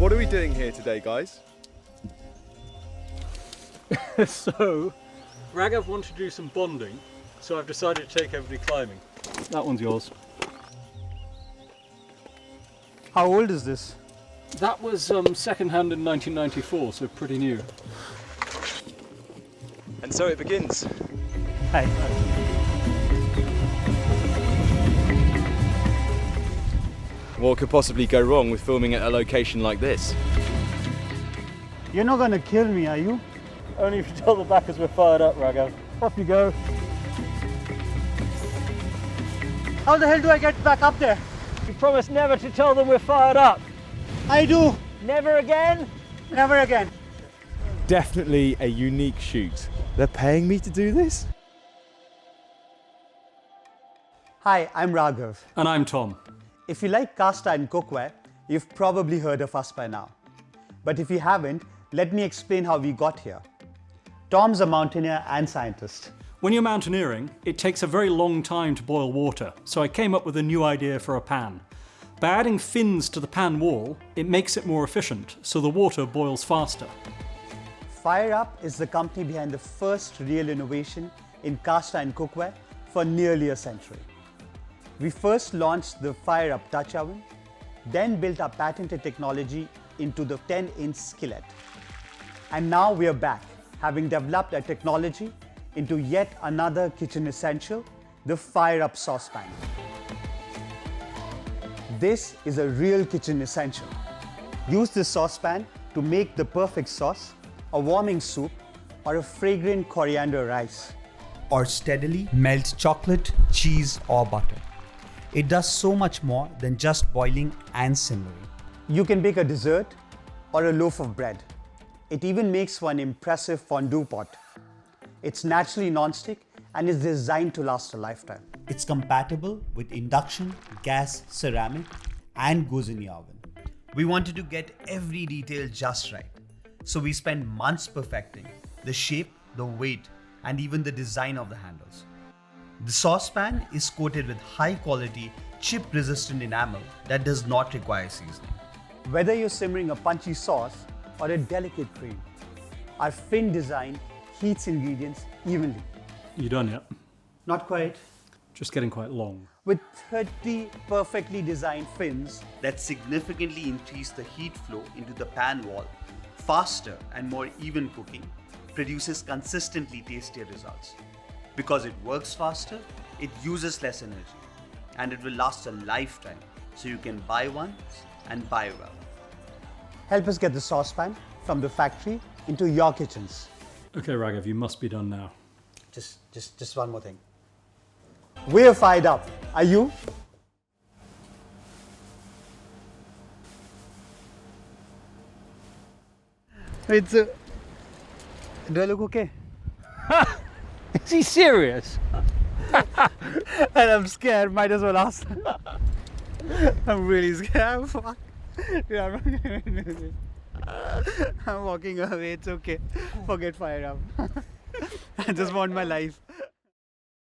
What are we doing here today, guys? So, Raghav wanted to do some bonding, so I've decided to take everybody climbing. That one's yours. How old is this? That was second-hand in 1994, so pretty new. And so it begins. Hi. What could possibly go wrong with filming at a location like this? You're not gonna kill me, are you? Only if you tell the backers we're fired up, Raghav. Off you go. How the hell do I get back up there? You promised never to tell them we're fired up. I do. Never again? Never again. Definitely a unique shoot. They're paying me to do this? Hi, I'm Raghav. And I'm Tom. If you like cast iron cookware, you've probably heard of us by now. But if you haven't, let me explain how we got here. Tom's a mountaineer and scientist. When you're mountaineering, it takes a very long time to boil water, so I came up with a new idea for a pan. By adding fins to the pan wall, it makes it more efficient, so the water boils faster. FIREUP is the company behind the first real innovation in cast iron cookware for nearly a century. We first launched the FIREUP Touch Oven, then built our patented technology into the 10-inch skillet. And now we are back, having developed a technology into yet another kitchen essential, the FIREUP Sauce Pan. This is a real kitchen essential. Use this saucepan to make the perfect sauce, a warming soup, or a fragrant coriander rice. Or steadily melt chocolate, cheese, or butter. It does so much more than just boiling and simmering. You can bake a dessert or a loaf of bread. It even makes one impressive fondue pot. It's naturally non-stick and is designed to last a lifetime. It's compatible with induction, gas, ceramic, and goes in the oven. We wanted to get every detail just right. So we spent months perfecting the shape, the weight, and even the design of the handles. The saucepan is coated with high-quality, chip-resistant enamel that does not require seasoning. Whether you're simmering a punchy sauce or a delicate cream, our fin design heats ingredients evenly. You done yet? Not quite. Just getting quite long. With 30 perfectly designed fins That significantly increase the heat flow into the pan wall, faster and more even cooking produces consistently tastier results. Because it works faster, it uses less energy, and it will last a lifetime, so you can buy once and buy well. help us get the saucepan from the factory into your kitchens. Okay, Raghav, you must be done now. Just one more thing. We're fired up. Are you? It's do I look okay? Is he serious? And I'm scared. Might as well ask. I'm really scared. Fuck. Dude, I'm walking away. It's okay. Forget FIREUP. I just want my life.